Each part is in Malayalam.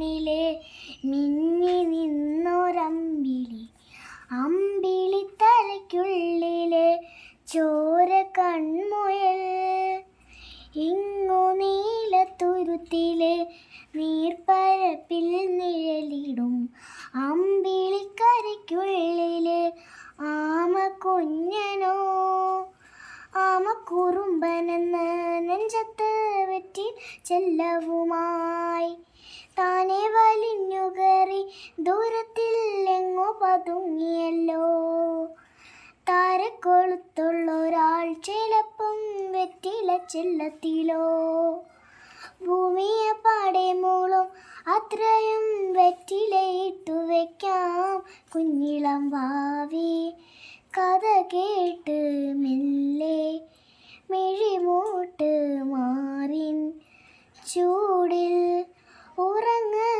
വാനിലെ മിന്നി നിന്നൊരമ്പിളി, അമ്പിളിത്തലയ്ക്കുള്ളിലെ ചോര കൺമുയൽ. ഇങ്ങു നീലത്തുരുത്തിലെ നീർപ്പരപ്പിൽ നിഴലിടും അമ്പിളിക്കരയ്ക്കുള്ളിലെ ആമക്കുഞ്ഞനോ. ആമക്കുറുമ്പനെന്ന നെഞ്ചത്ത് വെറ്റി ചെല്ലവുമായി താനെ വലിഞ്ഞുകറി ദൂരത്തിൽ എങ്ങോ പതുങ്ങിയല്ലോ. താരക്കൊളുത്തുള്ളൊരാൾ ചിലപ്പം വെറ്റില ചെല്ലത്തിലോ. ഭൂമിയെ പാടെ മൂളും അത്രയും വെറ്റിലയിട്ടു വയ്ക്കാം കുഞ്ഞിളം വാവേ. കഥ കേട്ട് മെല്ലെ മിഴിമൂട്ട് മാറിൻ ചൂടിൽ ഉറങ്ങ്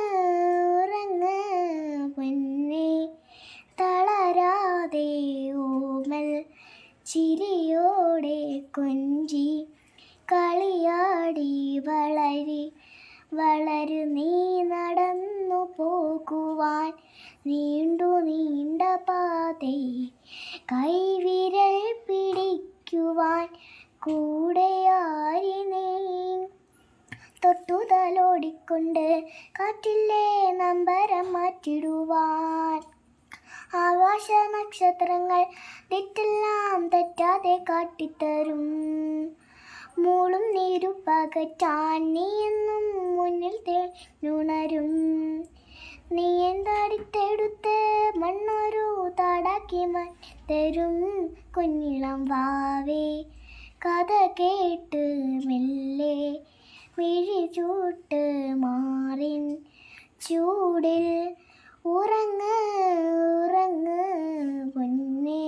ഉറങ്ങ് പൊന്നേ. തളരാതെ ഓമൽ ചിരിയോടെ കൊഞ്ചി കളിയാടി വളരു നീ. നടന്നു പോകുവാൻ നീണ്ടു നീണ്ട പാതേ, കൈവിരൽ പിടിക്കുവാൻ കൂടെയാരി നീ. തൊട്ടുതലോടിക്കൊണ്ട് കാറ്റിലെ നമ്പരം മാറ്റിടുവാൻ ആകാശ നക്ഷത്രങ്ങൾ തെറ്റെല്ലാം തെറ്റാതെ കാട്ടിത്തരും. മൂളും നീരുപ്പകറ്റാൻ നീ എന്നും മുന്നിൽ തേനുണരും. നീ എന്താടിത്തെടുത്ത് മണ്ണൊരു താടാക്കി തരും കുഞ്ഞിളം വാവേ. കഥ കേട്ട് മെല്ലെ മിഴിചൂട്ട് മാറിൻ ചൂടിൽ ഉറങ്ങ് ഉറങ്ങ് പൊന്നേ.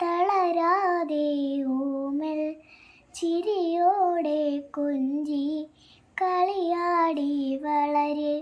തളരാതെ ഓമൽ ചിരിയോടെ കൊഞ്ചി കളിയാടി വളര്